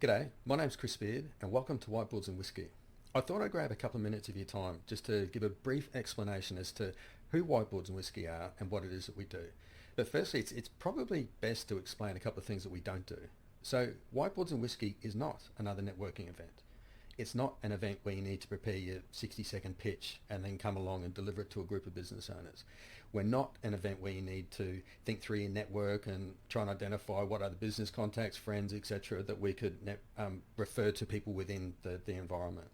G'day, my name's Chris Beard and welcome to Whiteboards N Whiskey. I thought I'd grab a couple of minutes of your time just to give a brief explanation as to who Whiteboards N Whiskey are and what it is that we do. But firstly, it's probably best to explain a couple of things that we don't do. So Whiteboards N Whiskey is not another networking event. It's not an event where you need to prepare your 60-second pitch and then come along and deliver it to a group of business owners. We're not an event where you need to think through your network and try and identify what other business contacts, friends, etc. that we could refer to people within the environment.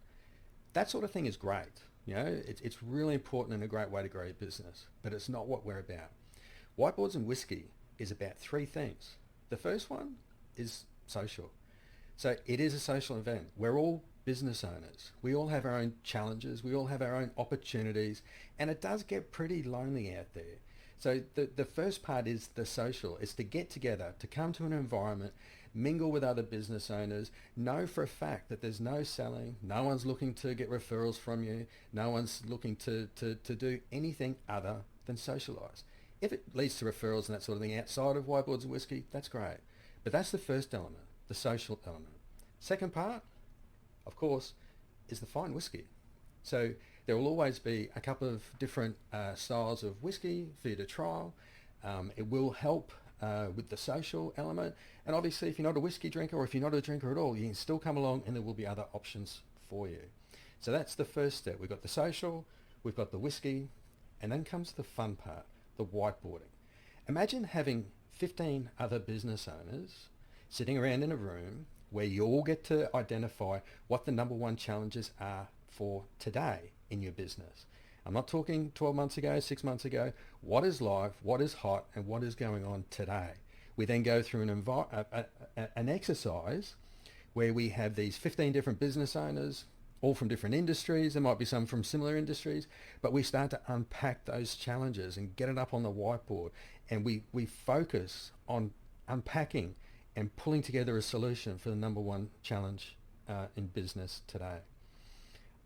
That sort of thing is great. You know, it's really important and a great way to grow your business, but it's not what we're about. Whiteboards N Whiskey is about three things. The first one is social. So it is a social event. We're all business owners. We all have our own challenges. We all have our own opportunities, and it does get pretty lonely out there. So the first part is the social. It's to get together, to come to an environment, mingle with other business owners, know for a fact that there's no selling, no one's looking to get referrals from you, no one's looking to do anything other than socialize. If it leads to referrals and that sort of thing outside of Whiteboards N Whiskey, that's great. But that's the first element, the social element. Second part, of course, is the fine whiskey. So there will always be a couple of different styles of whiskey for you to trial. It will help with the social element. And obviously, if you're not a whiskey drinker or if you're not a drinker at all, you can still come along and there will be other options for you. So that's the first step. We've got the social, we've got the whiskey, and then comes the fun part, the whiteboarding. Imagine having 15 other business owners sitting around in a room where you all get to identify what the number one challenges are for today in your business. I'm not talking 12 months ago, 6 months ago. What is live, what is hot, and what is going on today? We then go through an exercise where we have these 15 different business owners, all from different industries. There might be some from similar industries, but we start to unpack those challenges and get it up on the whiteboard. And we focus on unpacking and pulling together a solution for the number one challenge in business today.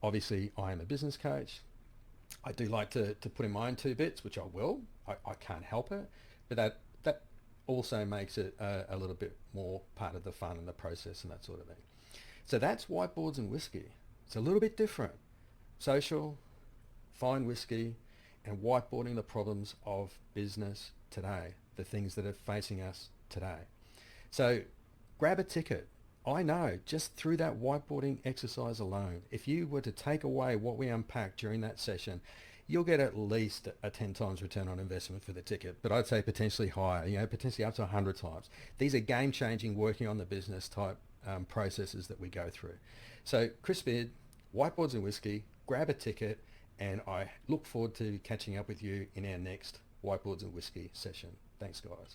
Obviously, I am a business coach. I do like to put in my own two bits, which I will. I can't help it, but that also makes it a little bit more part of the fun and the process and that sort of thing. So that's Whiteboards N Whiskey. It's a little bit different. Social, fine whiskey, and whiteboarding the problems of business today, the things that are facing us today. So grab a ticket. I know just through that whiteboarding exercise alone, if you were to take away what we unpacked during that session, you'll get at least a 10 times return on investment for the ticket, but I'd say potentially higher, potentially up to 100 times. These are game-changing working on the business type processes that we go through. So Chris Beard, Whiteboards N Whiskey, grab a ticket, and I look forward to catching up with you in our next Whiteboards N Whiskey session. Thanks, guys.